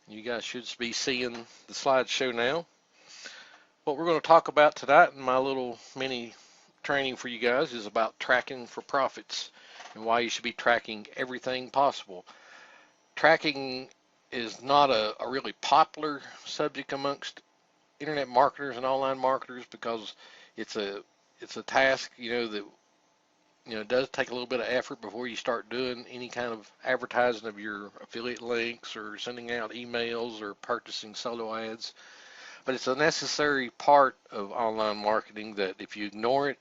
You guys should be seeing the slideshow now. What we're going to talk about tonight in my little mini training for you guys is about tracking for profits and why you should be tracking everything possible. Tracking is not a really popular subject amongst internet marketers and online marketers because it's a it's a task, that it does take a little bit of effort before you start doing any kind of advertising of your affiliate links or sending out emails or purchasing solo ads. But it's a necessary part of online marketing that if you ignore it,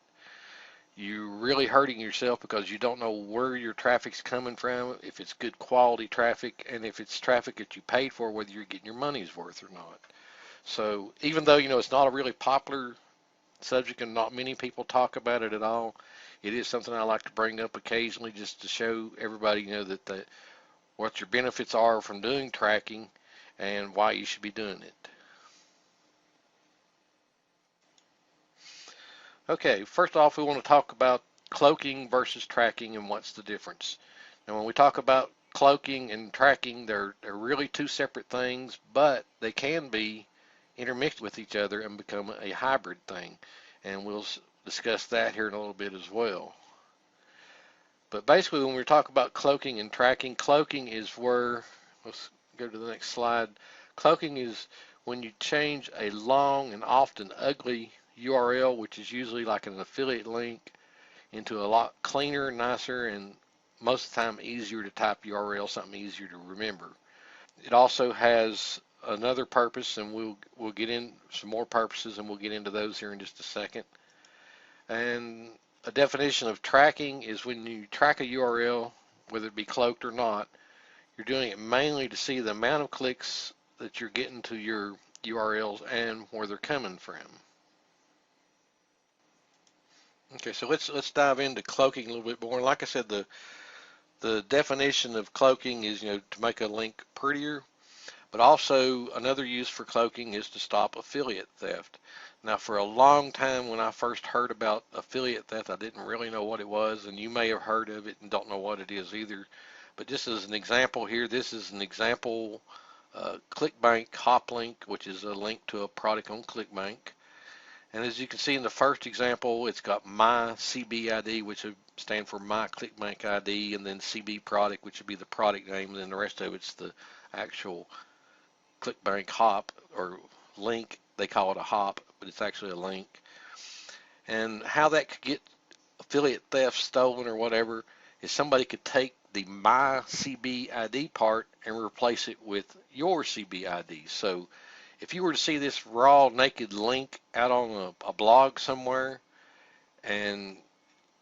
you're really hurting yourself because you don't know where your traffic's coming from, if it's good quality traffic, and if it's traffic that you paid for, whether you're getting your money's worth or not. So even though, it's not a really popular subject and not many people talk about it at all, it is something I like to bring up occasionally just to show everybody, that what your benefits are from doing tracking and why you should be doing it. Okay, first off, we want to talk about cloaking versus tracking and what's the difference. And when we talk about cloaking and tracking, they're really two separate things, but they can be intermixed with each other and become a hybrid thing. And we'll discuss that here in a little bit as well. But basically, when we talk about cloaking and tracking, cloaking is where, let's go to the next slide. Cloaking is when you change a long and often ugly URL, which is usually like an affiliate link, into a lot cleaner, nicer, and most of the time easier to type URL, something easier to remember. It also has another purpose, and we'll get in some more purposes, and we'll get into those here in just a second. And a definition of tracking is when you track a URL, whether it be cloaked or not, you're doing it mainly to see the amount of clicks that you're getting to your URLs and where they're coming from. Okay, so let's dive into cloaking a little bit more. Like I said, the definition of cloaking is to make a link prettier, but also another use for cloaking is to stop affiliate theft. Now, for a long time when I first heard about affiliate theft, I didn't really know what it was, and you may have heard of it and don't know what it is either. But just as an example here, this is an example ClickBank hop link, which is a link to a product on ClickBank. And as you can see in the first example, it's got my CBID, which would stand for my ClickBank ID, and then CB product, which would be the product name, and then the rest of it's the actual ClickBank hop or link. They call it a hop, but it's actually a link. And how that could get affiliate theft, stolen, or whatever is somebody could take the my CBID part and replace it with your CBID. So if you were to see this raw naked link out on a blog somewhere and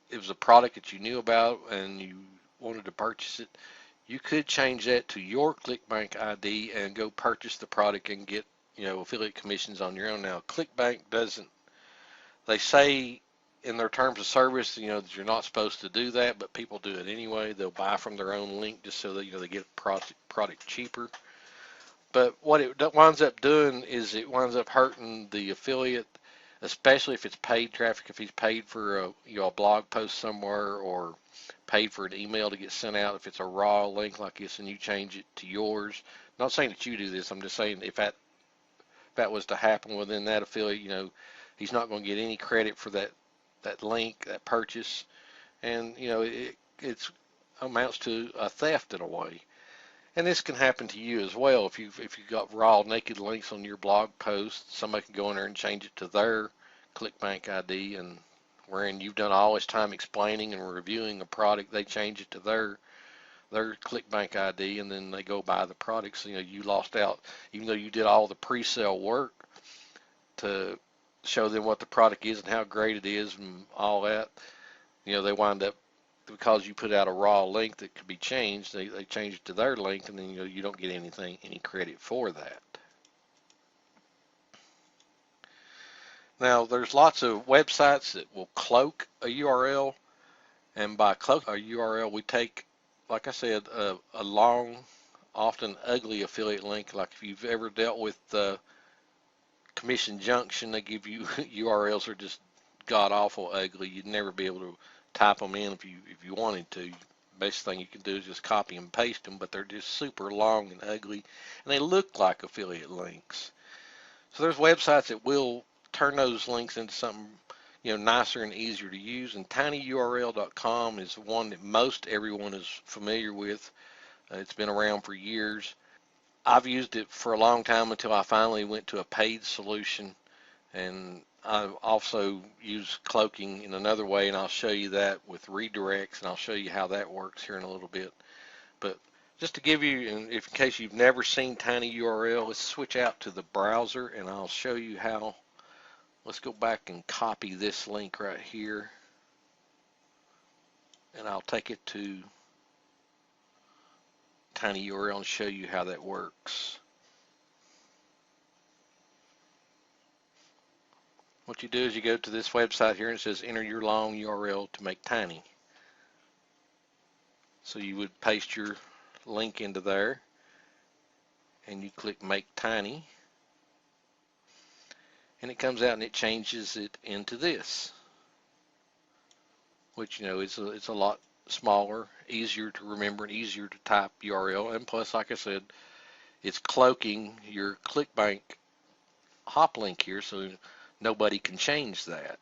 it was a product that you knew about and you wanted to purchase it, you could change that to your ClickBank ID and go purchase the product and get affiliate commissions on your own. Now ClickBank doesn't, they say in their terms of service that you're not supposed to do that, but people do it anyway. They'll buy from their own link just so that they get product cheaper. But what it winds up doing is it winds up hurting the affiliate, especially if it's paid traffic. If he's paid for a blog post somewhere or paid for an email to get sent out, if it's a raw link like this and you change it to yours. I'm not saying that you do this. I'm just saying if that was to happen within that affiliate, he's not going to get any credit for that link, that purchase, and it's amounts to a theft in a way. And this can happen to you as well. If you've got raw naked links on your blog post, somebody can go in there and change it to their ClickBank ID, and wherein you've done all this time explaining and reviewing a product, they change it to their ClickBank ID, and then they go buy the product. So you lost out, even though you did all the pre-sale work to show them what the product is and how great it is and all that. They wind up, because you put out a raw link that could be changed, they change it to their link, and then you don't get any credit for that. Now there's lots of websites that will cloak a URL, and by cloak a URL we take, like I said, a long, often ugly affiliate link. Like if you've ever dealt with Commission Junction, they give you URLs that are just god awful ugly. You'd never be able to type them in if you wanted to. best thing you can do is just copy and paste them, but they're just super long and ugly, and they look like affiliate links. So there's websites that will turn those links into something, nicer and easier to use. And tinyurl.com is one that most everyone is familiar with. It's been around for years. I've used it for a long time until I finally went to a paid solution. And I also use cloaking in another way, and I'll show you that with redirects, and I'll show you how that works here in a little bit. But just to give you, and if in case you've never seen tinyurl, let's switch out to the browser, and I'll show you how. Let's go back and copy this link right here, and I'll take it to tinyurl and show you how that works. What you do is you go to this website here and it says enter your long URL to make tiny. So you would paste your link into there and you click make tiny, and it comes out and it changes it into this, which it's a lot smaller, easier to remember, and easier to type URL. And plus, like I said, it's cloaking your ClickBank hop link here, so nobody can change that.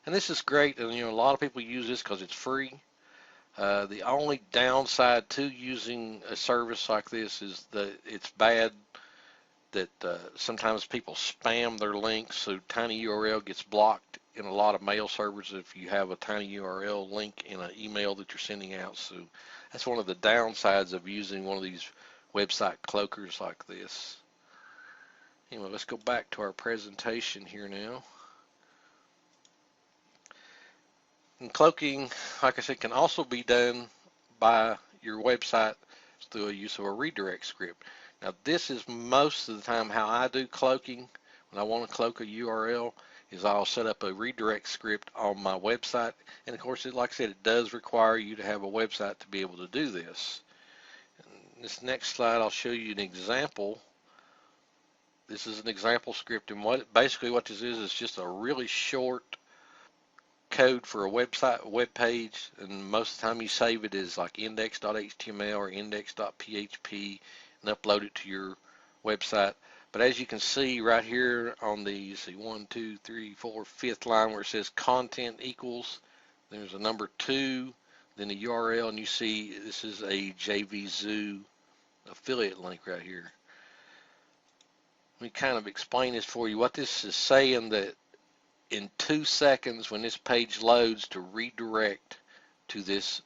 And this is great, and a lot of people use this because it's free. The only downside to using a service like this is that it's bad that sometimes people spam their links, so tinyurl gets blocked in a lot of mail servers if you have a tinyurl link in an email that you're sending out. So that's one of the downsides of using one of these website cloakers like this. Anyway, let's go back to our presentation here now. And cloaking, like I said, can also be done by your website through a use of a redirect script. Now, this is most of the time how I do cloaking. When I want to cloak a URL, is I'll set up a redirect script on my website. And of course, like I said, it does require you to have a website to be able to do this. In this next slide, I'll show you an example. This is an example script, and basically what this is just a really short code for a website, a web page, and most of the time you save it as like index.html or index.php and upload it to your website. But as you can see right here on the 1, 2, 3, 4, 5th line where it says content equals, there's a number 2, then the URL, and you see this is a JVZoo affiliate link right here. Let me kind of explain this for you. What this is saying, that in 2 seconds when this page loads, to redirect to this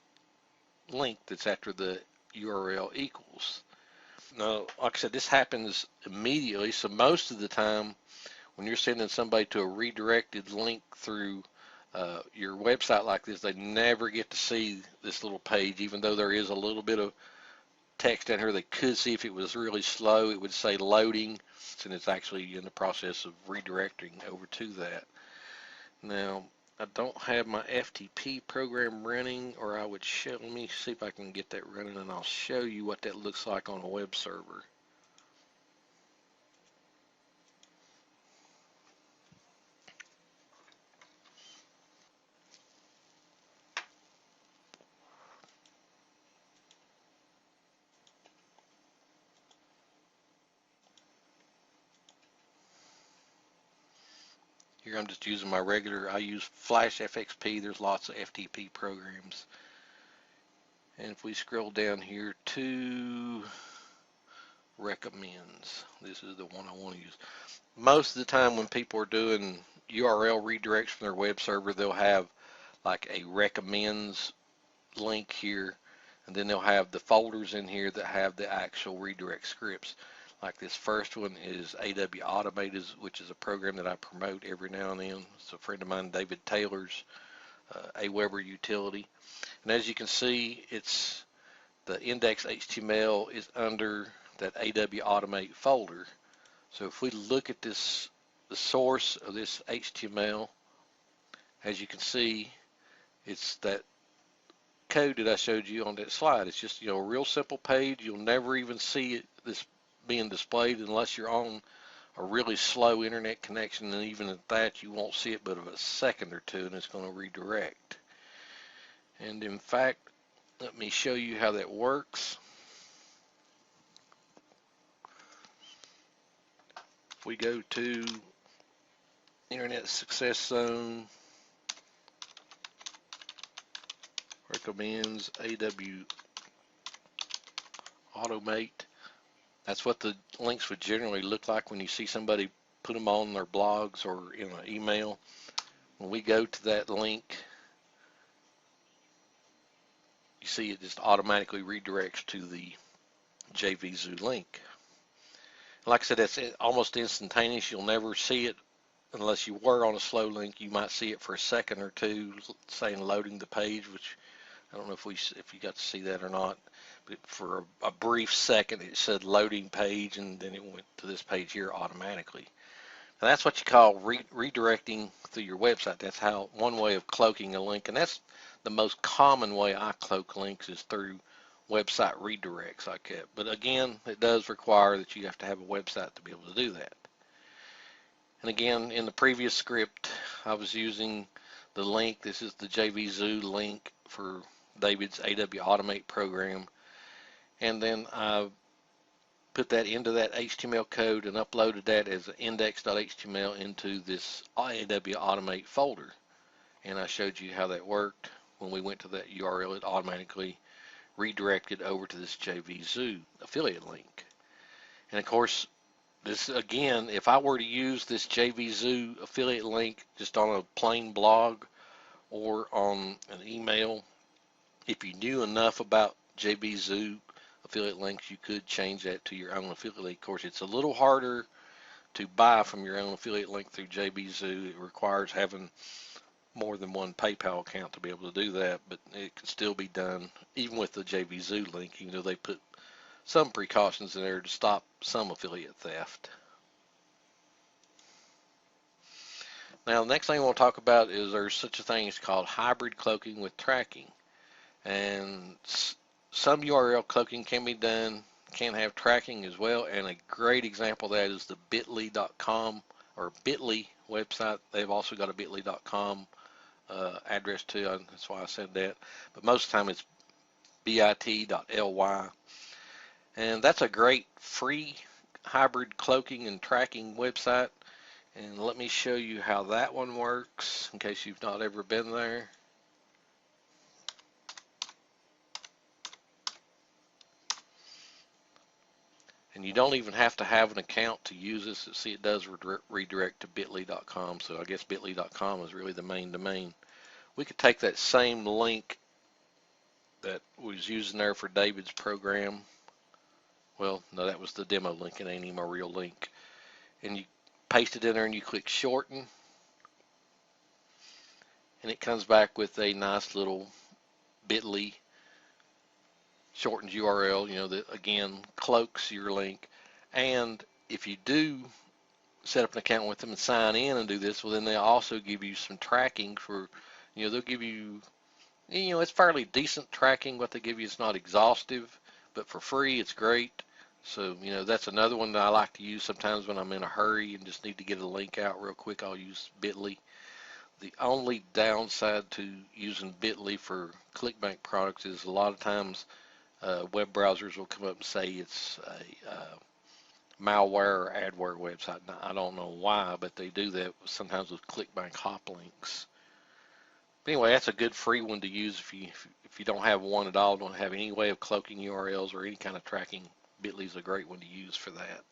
link that's after the URL equals. Now, like I said, this happens immediately, so most of the time when you're sending somebody to a redirected link through your website like this, they never get to see this little page, even though there is a little bit of text down here they could see. If it was really slow, it would say loading, and it's actually in the process of redirecting over to that. Now, I don't have my FTP program running, or I would show, let me see if I can get that running, and I'll show you what that looks like on a web server. Here I'm just using my regular, I use Flash FXP. There's lots of FTP programs. And if we scroll down here to recommends, this is the one I want to use. Most of the time when people are doing URL redirects from their web server, they'll have like a recommends link here, and then they'll have the folders in here that have the actual redirect scripts. Like this first one is AW Automate, which is a program that I promote every now and then. It's a friend of mine, David Taylor's Aweber utility. And as you can see, it's the index.html is under that AW Automate folder. So if we look at this, the source of this HTML, as you can see, it's that code that I showed you on that slide. It's just, a real simple page. You'll never even see it, this being displayed, unless you're on a really slow internet connection, and even at that you won't see it but of a second or two, and it's going to redirect. And in fact, let me show you how that works. If we go to Internet Success Zone, recommends AW Automate. That's what the links would generally look like when you see somebody put them on their blogs or in an email. When we go to that link, you see it just automatically redirects to the JVZoo link. Like I said, that's almost instantaneous. You'll never see it unless you were on a slow link. You might see it for a second or two saying loading the page, which I don't know if you got to see that or not. But for a brief second, it said loading page, and then it went to this page here automatically. Now, that's what you call redirecting through your website. That's how one way of cloaking a link, and that's the most common way I cloak links is through website redirects like that. But again, it does require that you have to have a website to be able to do that. And again, in the previous script, I was using the link. This is the JVZoo link for David's AW Automate program. And then I put that into that HTML code and uploaded that as an index.html into this AW Automate folder. And I showed you how that worked. When we went to that URL, it automatically redirected over to this JVZoo affiliate link. And of course, this again, if I were to use this JVZoo affiliate link just on a plain blog or on an email, if you knew enough about JVZoo affiliate links, you could change that to your own affiliate link. Of course, it's a little harder to buy from your own affiliate link through JVZoo. It requires having more than one PayPal account to be able to do that, but it can still be done even with the JVZoo link, even though they put some precautions in there to stop some affiliate theft. Now, the next thing I want to talk about is there's such a thing as called hybrid cloaking with tracking. And some URL cloaking can be done, can have tracking as well, and a great example of that is the bit.ly.com or Bitly website. They've also got a bit.ly.com address too, that's why I said that. But most of the time it's bit.ly. And that's a great free hybrid cloaking and tracking website. And let me show you how that one works in case you've not ever been there. And you don't even have to have an account to use this. See, it does redirect to bit.ly.com, so I guess bit.ly.com is really the main domain. We could take that same link that was using there for David's program. Well, no, that was the demo link. It ain't even a real link. And you paste it in there and you click shorten. And it comes back with a nice little bit.ly shortened URL, you know, that again cloaks your link. And if you do set up an account with them and sign in and do this, well, then they'll also give you some tracking for, you know, they'll give you, you know, it's fairly decent tracking. What they give you is not exhaustive, but for free, it's great. So, you know, that's another one that I like to use sometimes when I'm in a hurry and just need to get a link out real quick. I'll use bit.ly. The only downside to using bit.ly for ClickBank products is a lot of times web browsers will come up and say it's a malware or adware website. Now, I don't know why, but they do that sometimes with ClickBank hop links. But anyway, that's a good free one to use if you don't have one at all, don't have any way of cloaking URLs or any kind of tracking. Bit.ly is a great one to use for that.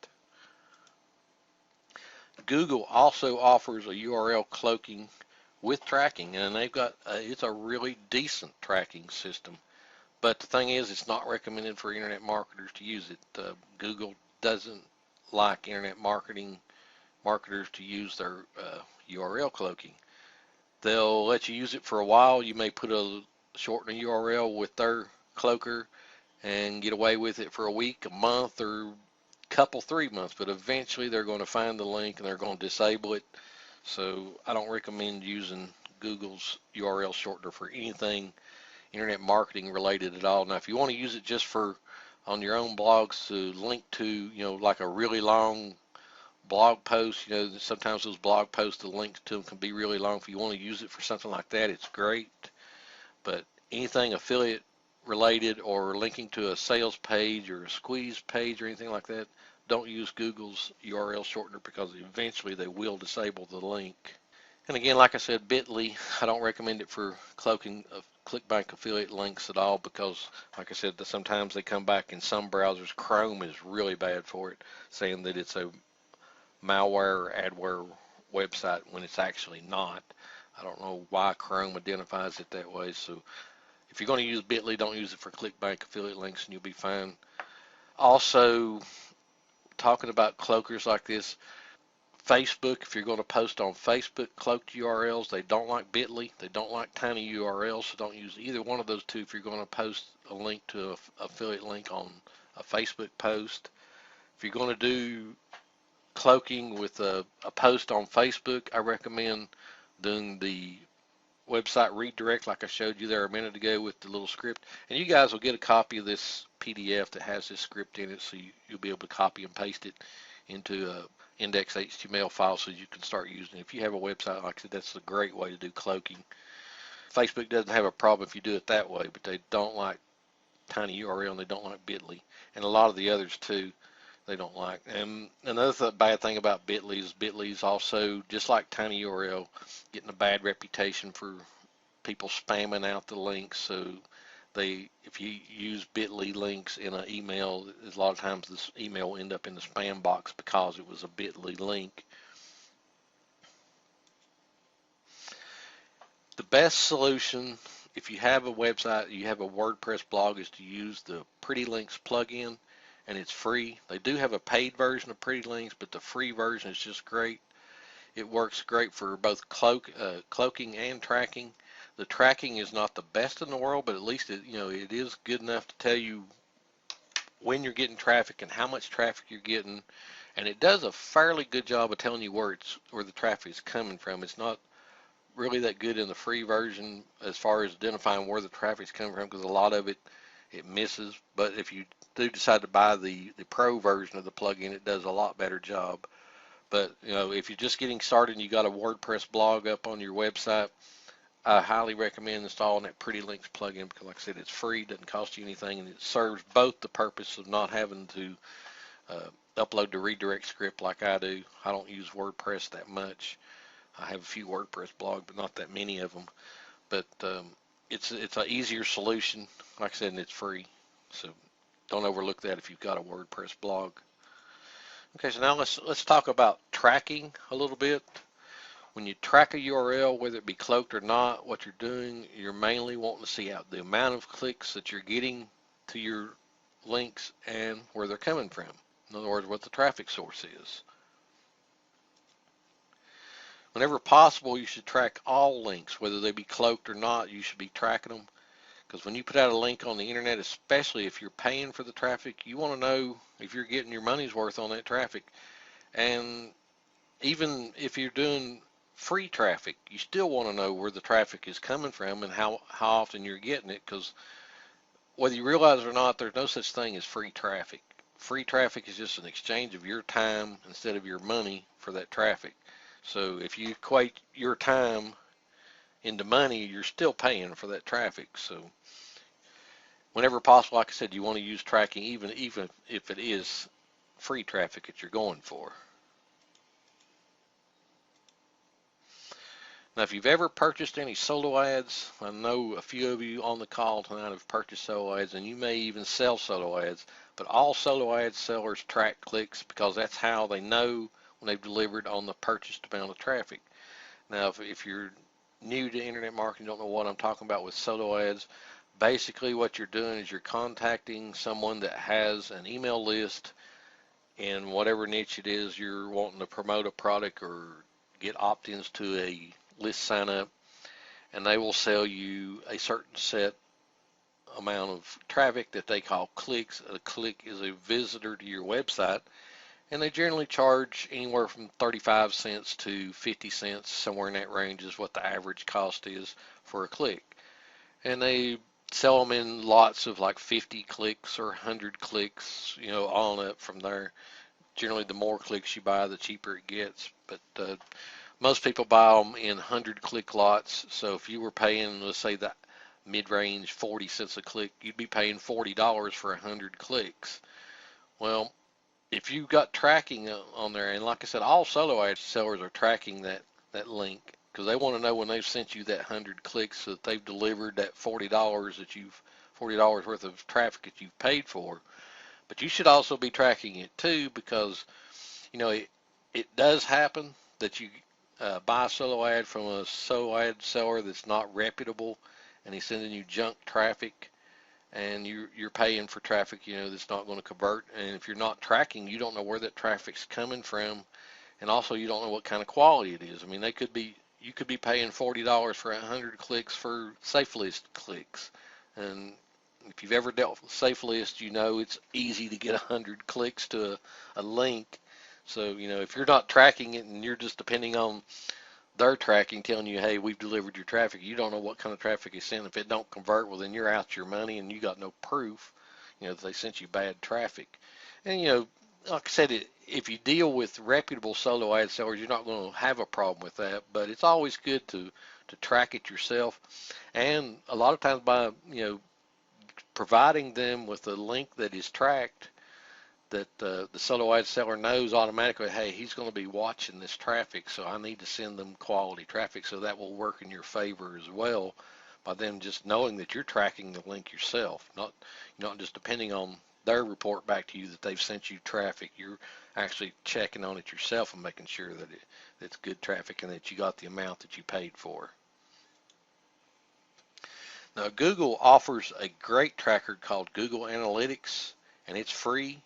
Google also offers a URL cloaking with tracking, and they've got it's a really decent tracking system. But the thing is, it's not recommended for internet marketers to use it. Google doesn't like internet marketers to use their URL cloaking. They'll let you use it for a while. You may put a shorten URL with their cloaker and get away with it for a week, a month, or couple 3 months, but eventually they're going to find the link and they're going to disable it. So I don't recommend using Google's URL shortener for anything internet marketing related at all. Now, if you want to use it just for on your own blogs to link to, you know, like a really long blog post, you know, sometimes those blog posts, the links to them can be really long. If you want to use it for something like that, it's great. But anything affiliate related or linking to a sales page or a squeeze page or anything like that, don't use Google's URL shortener because eventually they will disable the link. And again, like I said, Bitly, I don't recommend it for cloaking of ClickBank affiliate links at all because, like I said, sometimes they come back in some browsers. Chrome is really bad for it, saying that it's a malware or adware website when it's actually not. I don't know why Chrome identifies it that way. So if you're going to use Bitly, don't use it for ClickBank affiliate links and you'll be fine. Also, talking about cloakers like this, Facebook, if you're going to post on Facebook cloaked URLs, they don't like Bitly, they don't like tiny URLs, so don't use either one of those two if you're going to post a link to an affiliate link on a Facebook post. If you're going to do cloaking with a post on Facebook, I recommend doing the website redirect like I showed you there a minute ago with the little script. And you guys will get a copy of this PDF that has this script in it, so you'll be able to copy and paste it into a index HTML file so you can start using it. If you have a website, like I said, that's a great way to do cloaking. Facebook doesn't have a problem if you do it that way, but they don't like tiny URL and they don't like Bitly. And a lot of the others too, they don't like. And another bad thing about Bitly is also, just like tiny URL, getting a bad reputation for people spamming out the links. So if you use Bitly links in an email, a lot of times this email will end up in the spam box because it was a Bitly link. The best solution, if you have a website, you have a WordPress blog, is to use the Pretty Links plugin, and it's free. They do have a paid version of Pretty Links, but the free version is just great. It works great for both cloaking and tracking. The tracking is not the best in the world, but at least it is good enough to tell you when you're getting traffic and how much traffic you're getting, and it does a fairly good job of telling you where the traffic is coming from. It's not really that good in the free version as far as identifying where the traffic's coming from, because a lot of it misses. But if you do decide to buy the pro version of the plugin, it does a lot better job. But if you're just getting started and you got a WordPress blog up on your website, I highly recommend installing that Pretty Links plugin because, like I said, it's free, doesn't cost you anything, and it serves both the purpose of not having to upload the redirect script like I do. I don't use WordPress that much. I have a few WordPress blogs, but not that many of them. But it's an easier solution, like I said, and it's free. So don't overlook that if you've got a WordPress blog. Okay, so now let's talk about tracking a little bit. When you track a URL, whether it be cloaked or not, what you're doing, you're mainly wanting to see out the amount of clicks that you're getting to your links and where they're coming from. In other words, what the traffic source is. Whenever possible, you should track all links, whether they be cloaked or not. You should be tracking them, because when you put out a link on the internet, especially if you're paying for the traffic, you want to know if you're getting your money's worth on that traffic. And even if you're doing free traffic, you still want to know where the traffic is coming from and how often you're getting it, because whether you realize it or not, there's no such thing as free traffic. Free traffic is just an exchange of your time instead of your money for that traffic. So if you equate your time into money, you're still paying for that traffic. So whenever possible, like I said, you want to use tracking even if it is free traffic that you're going for. Now, if you've ever purchased any solo ads, I know a few of you on the call tonight have purchased solo ads, and you may even sell solo ads, but all solo ad sellers track clicks because that's how they know when they've delivered on the purchased amount of traffic. Now, if you're new to internet marketing, don't know what I'm talking about with solo ads, basically what you're doing is you're contacting someone that has an email list in whatever niche it is you're wanting to promote a product or get opt-ins to a list sign up, and they will sell you a certain set amount of traffic that they call clicks. A click is a visitor to your website, and they generally charge anywhere from 35 cents to 50 cents, somewhere in that range is what the average cost is for a click. And they sell them in lots of like 50 clicks or 100 clicks, on up from there. Generally, the more clicks you buy, the cheaper it gets, but most people buy them in 100 click lots. So if you were paying, let's say, the mid-range 40 cents a click, you'd be paying $40 for 100 clicks. Well, if you've got tracking on there, and like I said, all solo ad sellers are tracking that link because they want to know when they've sent you that 100 clicks that they've delivered that $40 worth of traffic that you've paid for. But you should also be tracking it too, because it does happen that you buy a solo ad from a solo ad seller that's not reputable, and he's sending you junk traffic, and you're paying for traffic that's not going to convert. And if you're not tracking, you don't know where that traffic's coming from, and also you don't know what kind of quality it is. I mean, you could be paying $40 for 100 clicks for SafeList clicks, and if you've ever dealt with SafeList, you know it's easy to get 100 clicks to a link. So if you're not tracking it and you're just depending on their tracking telling you, hey, we've delivered your traffic, you don't know what kind of traffic is sent. If it don't convert, well, then you're out your money and you got no proof that they sent you bad traffic. And like I said, if you deal with reputable solo ad sellers, you're not going to have a problem with that. But it's always good to track it yourself, and a lot of times by providing them with a link that is tracked, that the solo ad seller knows automatically, hey, he's going to be watching this traffic, so I need to send them quality traffic. So that will work in your favor as well, by them just knowing that you're tracking the link yourself, not just depending on their report back to you that they've sent you traffic. You're actually checking on it yourself and making sure that it's good traffic and that you got the amount that you paid for. Now, Google offers a great tracker called Google Analytics, and it's free.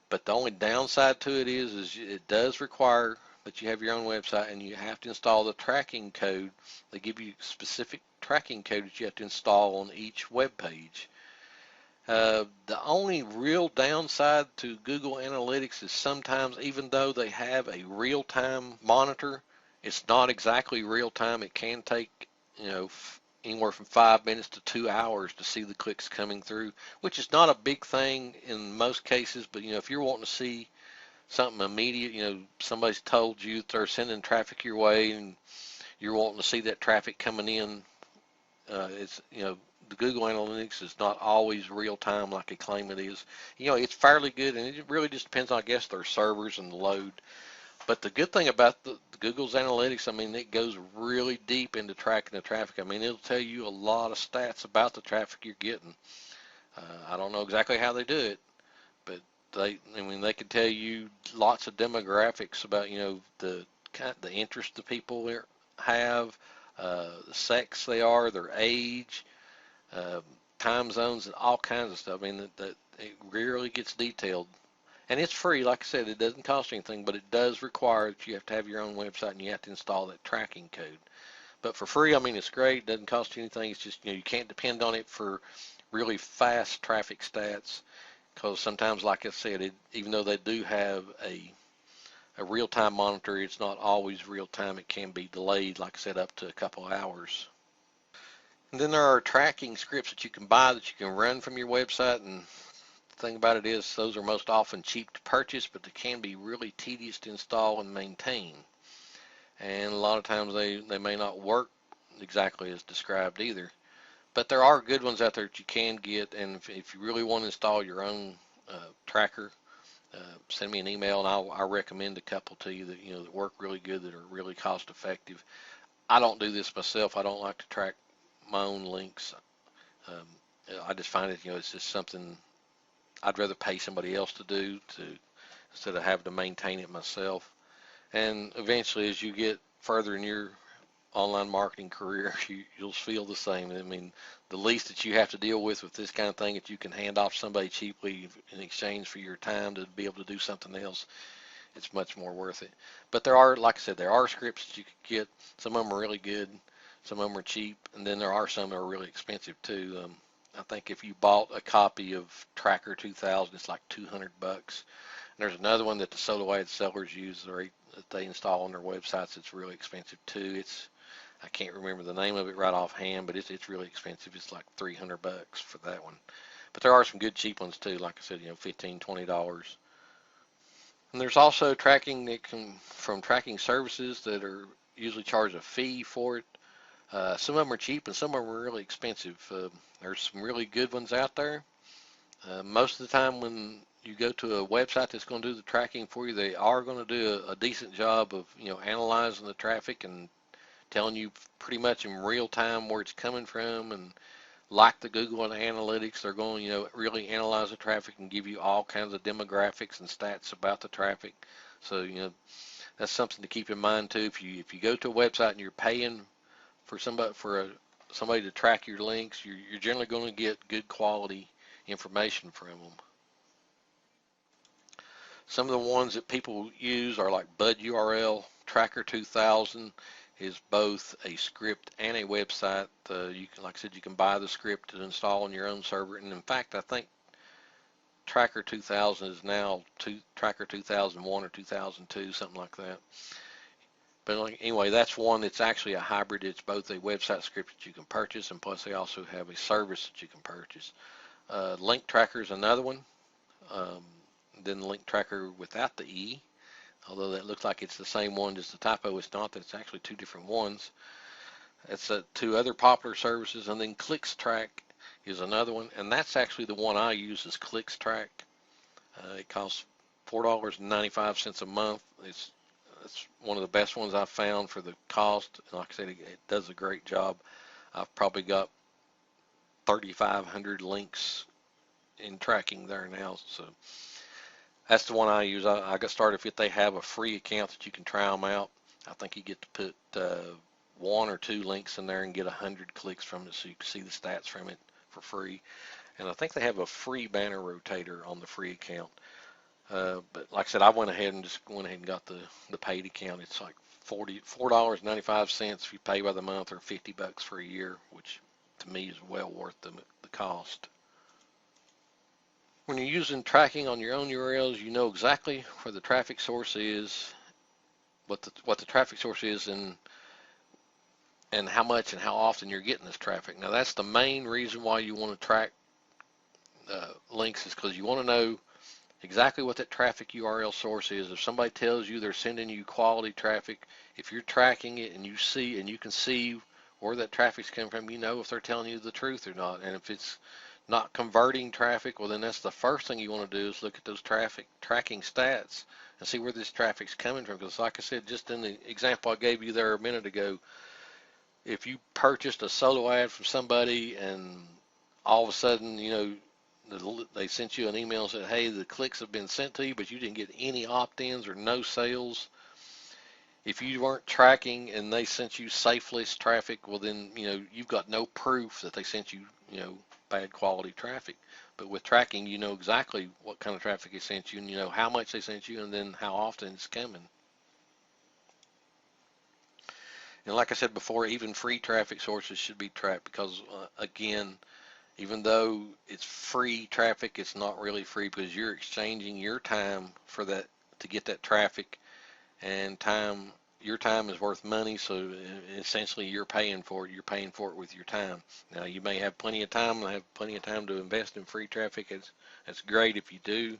But the only downside to it is it does require that you have your own website, and you have to install the tracking code. They give you specific tracking code that you have to install on each web page. The only real downside to Google Analytics is sometimes, even though they have a real-time monitor, it's not exactly real-time. It can take, anywhere from 5 minutes to 2 hours to see the clicks coming through, which is not a big thing in most cases. But if you're wanting to see something immediate, somebody's told you they're sending traffic your way and you're wanting to see that traffic coming in, it's the Google Analytics is not always real time like they claim it is. It's fairly good, and it really just depends on, I guess, their servers and the load. But the good thing about the Google's Analytics, I mean, it goes really deep into tracking the traffic. I mean, it'll tell you a lot of stats about the traffic you're getting. I don't know exactly how they do it, but they can tell you lots of demographics about, the interest the people have, the sex they are, their age, time zones, and all kinds of stuff. I mean, that it really gets detailed. And it's free. Like I said, it doesn't cost anything, but it does require that you have to have your own website and you have to install that tracking code. But for free, I mean, it's great. It doesn't cost you anything. It's just, you can't depend on it for really fast traffic stats, because sometimes, like I said, even though they do have a real-time monitor, it's not always real-time. It can be delayed, like I said, up to a couple hours. And then there are tracking scripts that you can buy that you can run from your website, and the thing about it is those are most often cheap to purchase, but they can be really tedious to install and maintain. And a lot of times they may not work exactly as described either. But there are good ones out there that you can get, and if you really want to install your own tracker, send me an email and I'll recommend a couple to you that work really good, that are really cost effective. I don't do this myself. I don't like to track my own links. I just find it, it's just something I'd rather pay somebody else to do instead of having to maintain it myself. And eventually, as you get further in your online marketing career, you'll feel the same. I mean, the least that you have to deal with this kind of thing, that you can hand off somebody cheaply in exchange for your time to be able to do something else, it's much more worth it. But there are, like I said, there are scripts that you can get. Some of them are really good, some of them are cheap, and then there are some that are really expensive too. I think if you bought a copy of Tracker 2000, it's like $200. And there's another one that the solo ad sellers use that they install on their websites. It's really expensive too. I can't remember the name of it right offhand, but it's really expensive. It's like $300 for that one. But there are some good cheap ones too. Like I said, $15, $20. And there's also tracking from tracking services that are usually charge a fee for it. Some of them are cheap and some of them are really expensive. There's some really good ones out there. Most of the time when you go to a website that's going to do the tracking for you, they are going to do a decent job of, analyzing the traffic and telling you pretty much in real time where it's coming from. And like the Google Analytics, they're going, really analyze the traffic and give you all kinds of demographics and stats about the traffic. So, that's something to keep in mind too. If you go to a website and you're paying for somebody to track your links, you're generally going to get good quality information from them. Some of the ones that people use are like Bud URL. Tracker 2000 is both a script and a website. You can, like I said, you can buy the script to install on your own server. And in fact, I think Tracker 2000 is now Tracker 2001 or 2002, something like that. But anyway, that's one that's actually a hybrid. It's both a website script that you can purchase, and plus they also have a service that you can purchase. Link Tracker is another one. Then Link Tracker without the E, although that looks like it's the same one, just the typo. It's not. That's actually two different ones. That's two other popular services. And then ClicksTrack is another one, and that's actually the one I use is ClicksTrack. It costs $4.95 a month. It's one of the best ones I've found for the cost. Like I said, it does a great job. I've probably got 3,500 links in tracking there now. So that's the one I use. I got started with. They have a free account that you can try them out. I think you get to put one or two links in there and get 100 clicks from it, so you can see the stats from it for free. And I think they have a free banner rotator on the free account. But like I said, I went ahead and got the paid account. It's like $4.95 if you pay by the month, or $50 for a year, which to me is well worth the cost. When you're using tracking on your own URLs, you know exactly where the traffic source is, what the traffic source is, and how much and how often you're getting this traffic. Now that's the main reason why you want to track links, is because you want to know exactly what that traffic URL source is. If somebody tells you they're sending you quality traffic, if you're tracking it and you can see where that traffic's coming from, you know if they're telling you the truth or not. And if it's not converting traffic, well then that's the first thing you want to do, is look at those traffic tracking stats and see where this traffic's coming from. Because like I said, just in the example I gave you there a minute ago, if you purchased a solo ad from somebody and all of a sudden, they sent you an email and said, hey, the clicks have been sent to you, but you didn't get any opt-ins or no sales. If you weren't tracking and they sent you safeless traffic, well then, you've got no proof that they sent you, bad quality traffic. But with tracking, you know exactly what kind of traffic they sent you, and you know how much they sent you, and then how often it's coming. And like I said before, even free traffic sources should be tracked, because again, even though it's free traffic, it's not really free, because you're exchanging your time for that, to get that traffic, and your time is worth money, so essentially you're paying for it. You're paying for it with your time. Now you may have plenty of time to invest in free traffic. It's great if you do,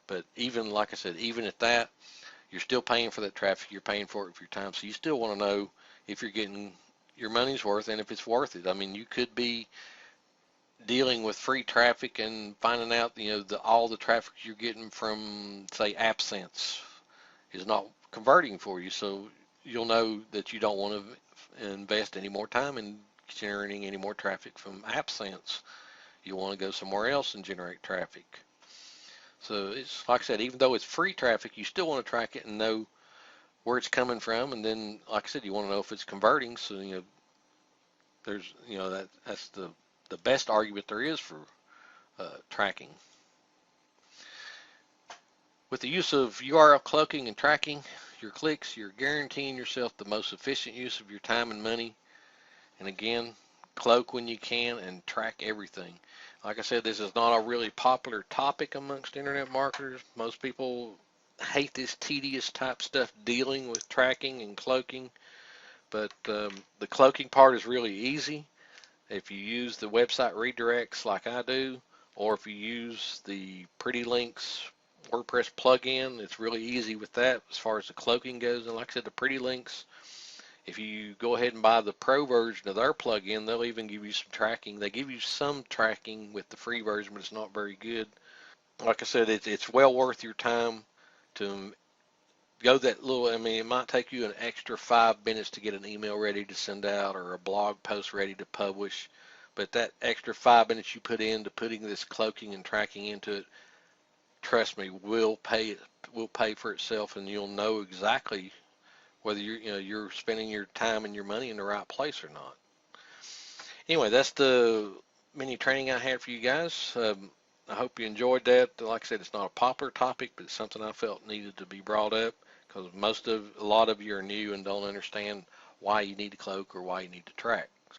but even like I said, even at that, you're still paying for that traffic. You're paying for it with your time, so you still want to know if you're getting your money's worth and if it's worth it. I mean, you could be dealing with free traffic and finding out, all the traffic you're getting from, say, AppSense is not converting for you. So you'll know that you don't want to invest any more time in generating any more traffic from AppSense. You want to go somewhere else and generate traffic. So it's like I said, even though it's free traffic, you still want to track it and know where it's coming from. And then, like I said, you want to know if it's converting. So, there's, that's the best argument there is for tracking. With the use of URL cloaking and tracking your clicks, you're guaranteeing yourself the most efficient use of your time and money. And again, cloak when you can and track everything. Like I said, this is not a really popular topic amongst internet marketers. Most people hate this tedious type stuff dealing with tracking and cloaking, but the cloaking part is really easy. If you use the website redirects like I do, or if you use the Pretty Links WordPress plugin, it's really easy with that as far as the cloaking goes. And like I said, the Pretty Links If you go ahead and buy the pro version of their plugin, they'll even give you some tracking. They give you some tracking with the free version, but it's not very good. Like I said, it's well worth your time to go that little. I mean, it might take you an extra 5 minutes to get an email ready to send out or a blog post ready to publish, but that extra 5 minutes you put into putting this cloaking and tracking into it, trust me, will pay for itself, and you'll know exactly whether you're spending your time and your money in the right place or not. Anyway, that's the mini training I had for you guys. I hope you enjoyed that. Like I said, it's not a popular topic, but it's something I felt needed to be brought up because a lot of you are new and don't understand why you need to cloak or why you need to track.